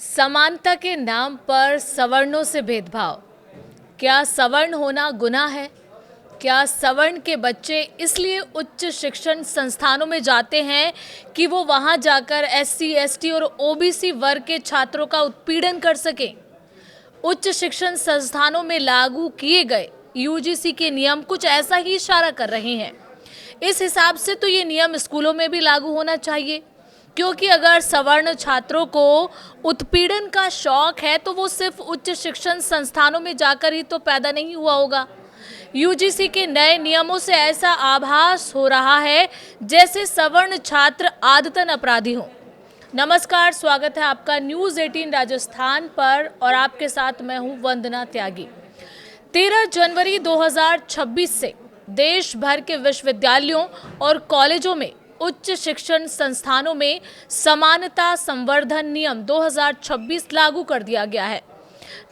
समानता के नाम पर सवर्णों से भेदभाव। क्या सवर्ण होना गुनाह है? क्या सवर्ण के बच्चे इसलिए उच्च शिक्षण संस्थानों में जाते हैं कि वो वहां जाकर एससी, एसटी और ओबीसी वर्ग के छात्रों का उत्पीड़न कर सकें? उच्च शिक्षण संस्थानों में लागू किए गए यूजीसी के नियम कुछ ऐसा ही इशारा कर रहे हैं। इस हिसाब से तो ये नियम स्कूलों में भी लागू होना चाहिए, क्योंकि अगर सवर्ण छात्रों को उत्पीड़न का शौक है तो वो सिर्फ उच्च शिक्षण संस्थानों में जाकर ही तो पैदा नहीं हुआ होगा। यूजीसी के नए नियमों से ऐसा आभास हो रहा है जैसे सवर्ण छात्र आदतन अपराधी हों। नमस्कार, स्वागत है आपका न्यूज़ 18 राजस्थान पर और आपके साथ मैं हूं वंदना त्यागी। 13 जनवरी 2026 से देश भर के विश्वविद्यालयों और कॉलेजों में उच्च शिक्षण संस्थानों में समानता संवर्धन नियम 2026 लागू कर दिया गया है।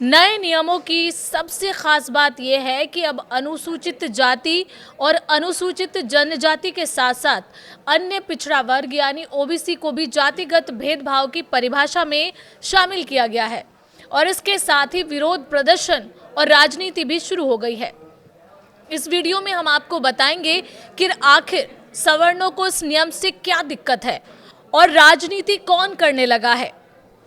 नए नियमों की सबसे खास बात यह है कि अब अनुसूचित जाति और अनुसूचित जनजाति के साथ साथ अन्य पिछड़ा वर्ग यानी ओबीसी को भी जातिगत भेदभाव की परिभाषा में शामिल किया गया है और इसके साथ ही विरोध प्रदर्शन और राजनीति भी शुरू हो गई है। इस वीडियो में हम आपको बताएंगे कि आखिर सवर्णों को इस नियम से क्या दिक्कत है और राजनीति कौन करने लगा है।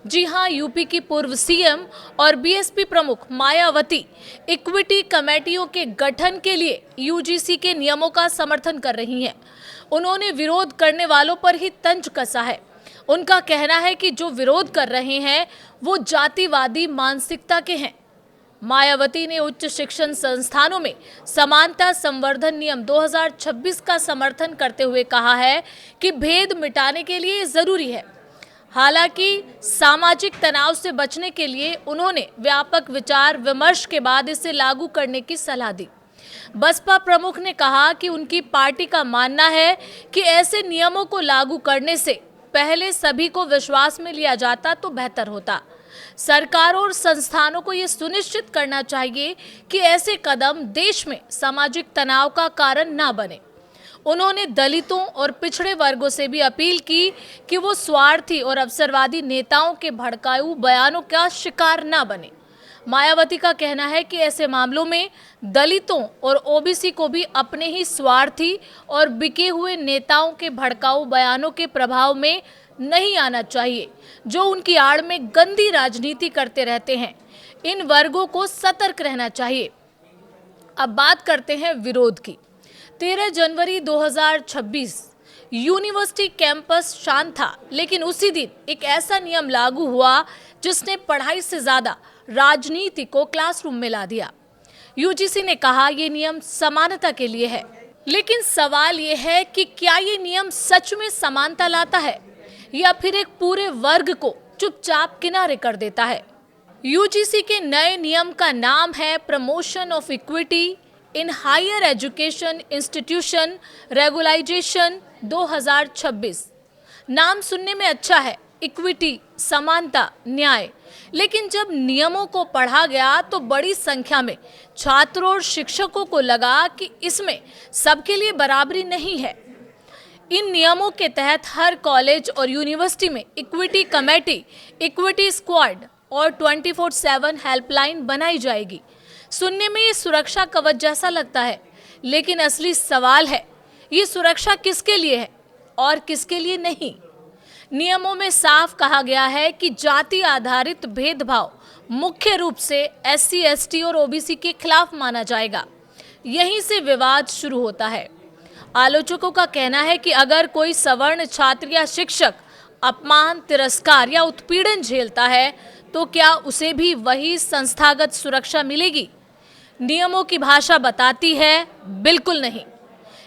जी हां, यूपी की पूर्व सीएम और बीएसपी प्रमुख मायावती इक्विटी कमेटियों के गठन के लिए यूजीसी के नियमों का समर्थन कर रही हैं। उन्होंने विरोध करने वालों पर ही तंज कसा है। उनका कहना है कि जो विरोध कर रहे हैं वो जातिवादी मानसिकता के हैं। मायावती ने उच्च शिक्षण संस्थानों में समानता संवर्धन नियम 2026 का समर्थन करते हुए कहा है कि भेद मिटाने के लिए जरूरी है। हालांकि सामाजिक तनाव से बचने के लिए उन्होंने व्यापक विचार विमर्श के बाद इसे लागू करने की सलाह दी। बसपा प्रमुख ने कहा कि उनकी पार्टी का मानना है कि ऐसे नियमों को लागू करने से पहले सभी को विश्वास में लिया जाता तो बेहतर होता। सरकारों और संस्थानों को यह सुनिश्चित करना चाहिए कि ऐसे कदम देश में सामाजिक तनाव का कारण न बने। उन्होंने दलितों और पिछड़े वर्गों से भी अपील की कि वो स्वार्थी और अवसरवादी नेताओं के भड़काऊ बयानों का शिकार न बने। मायावती का कहना है कि ऐसे मामलों में दलितों और ओबीसी को भी अपने ही स्वार्थी और बिके हुए नेताओं के भड़काऊ बयानों के प्रभाव में नहीं आना चाहिए, जो उनकी आड़ में गंदी राजनीति करते रहते हैं। इन वर्गों को सतर्क रहना चाहिए। अब बात करते हैं विरोध की। 13 जनवरी 2026 यूनिवर्सिटी कैंपस शांत था, लेकिन उसी दिन एक ऐसा नियम लागू हुआ जिसने पढ़ाई से ज्यादा राजनीति को क्लासरूम में ला दिया। यूजीसी ने कहा यह नियम समानता के लिए है, लेकिन सवाल यह है कि क्या ये नियम सच में समानता लाता है या फिर एक पूरे वर्ग को चुपचाप किनारे कर देता है। यूजीसी के नए नियम का नाम है promotion of equity in higher education institution regularization 2026। नाम सुनने में अच्छा है, इक्विटी, समानता, न्याय, लेकिन जब नियमों को पढ़ा गया तो बड़ी संख्या में छात्रों और शिक्षकों को लगा कि इसमें सबके लिए बराबरी नहीं है। इन नियमों के तहत हर कॉलेज और यूनिवर्सिटी में इक्विटी कमेटी, इक्विटी स्क्वाड और 24/7 हेल्पलाइन बनाई जाएगी। सुनने में ये सुरक्षा कवच जैसा लगता है, लेकिन असली सवाल है ये सुरक्षा किसके लिए है और किसके लिए नहीं। नियमों में साफ कहा गया है कि जाति आधारित भेदभाव मुख्य रूप से एससी, एसटी और ओबीसी के खिलाफ माना जाएगा। यहीं से विवाद शुरू होता है। आलोचकों का कहना है कि अगर कोई सवर्ण छात्र या शिक्षक अपमान, तिरस्कार या उत्पीड़न झेलता है तो क्या उसे भी वही संस्थागत सुरक्षा मिलेगी? नियमों की भाषा बताती है बिल्कुल नहीं।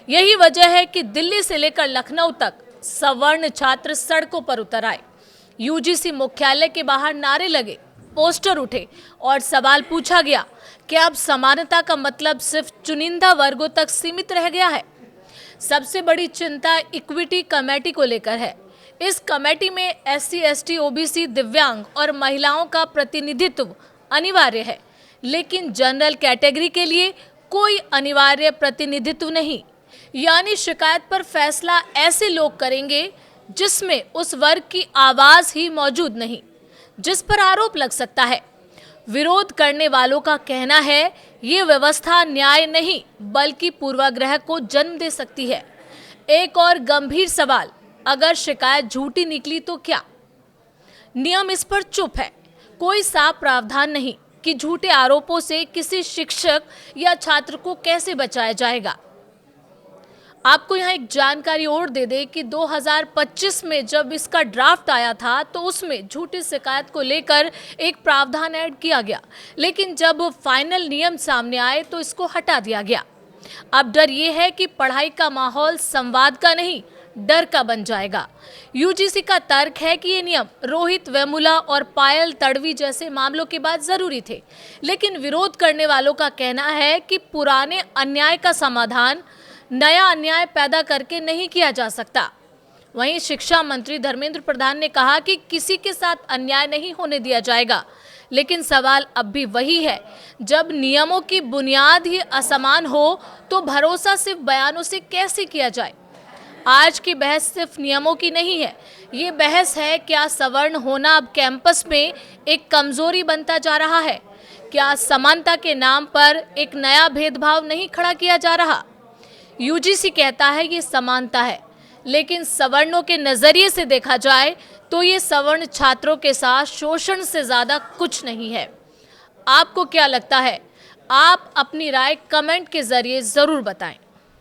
यही वजह है कि दिल्ली से लेकर लखनऊ तक सवर्ण छात्र सड़कों पर उतर आए। यूजीसी मुख्यालय के बाहर नारे लगे, पोस्टर उठे और सवाल पूछा गया कि अब समानता का मतलब सिर्फ चुनिंदा वर्गों तक सीमित रह गया है। सबसे बड़ी चिंता इक्विटी कमेटी को लेकर है। इस कमेटी में एससी, एसटी, ओबीसी, दिव्यांग और महिलाओं का प्रतिनिधित्व अनिवार्य है, लेकिन जनरल कैटेगरी के लिए कोई अनिवार्य प्रतिनिधित्व नहीं। यानी शिकायत पर फैसला ऐसे लोग करेंगे जिसमें उस वर्ग की आवाज ही मौजूद नहीं। जिस पर आरोप लग सकता है। विरोध करने वालों का कहना है ये व्यवस्था न्याय नहीं बल्कि पूर्वाग्रह को जन्म दे सकती है। एक और गंभीर सवाल, अगर शिकायत झूठी निकली तो क्या? नियम इस पर चुप है। कोई साफ प्रावधान नहीं कि झूठे आरोपों से किसी शिक्षक या छात्र को कैसे बचाया जाएगा। आपको यहाँ एक जानकारी और दे दे कि 2025 में जब इसका ड्राफ्ट आया था तो उसमें झूठी शिकायत को लेकर एक प्रावधान ऐड किया गया, लेकिन जब फाइनल नियम सामने आए तो इसको हटा दिया गया। अब डर ये है कि पढ़ाई का माहौल संवाद का नहीं, डर का बन जाएगा। यूजीसी का तर्क है कि ये नियम रोहित वेमुला और पायल तड़वी जैसे मामलों के बाद जरूरी थे, लेकिन विरोध करने वालों का कहना है कि पुराने अन्याय का समाधान नया अन्याय पैदा करके नहीं किया जा सकता। वहीं शिक्षा मंत्री धर्मेंद्र प्रधान ने कहा कि किसी के साथ अन्याय नहीं होने दिया जाएगा, लेकिन सवाल अब भी वही है, जब नियमों की बुनियाद ही असमान हो तो भरोसा सिर्फ बयानों से कैसे किया जाए? आज की बहस सिर्फ नियमों की नहीं है, ये बहस है क्या सवर्ण होना अब कैंपस में एक कमजोरी बनता जा रहा है? क्या समानता के नाम पर एक नया भेदभाव नहीं खड़ा किया जा रहा? यूजीसी कहता है ये समानता है, लेकिन सवर्णों के नजरिए से देखा जाए तो ये सवर्ण छात्रों के साथ शोषण से ज्यादा कुछ नहीं है। आपको क्या लगता है? आप अपनी राय कमेंट के जरिए जरूर बताएं।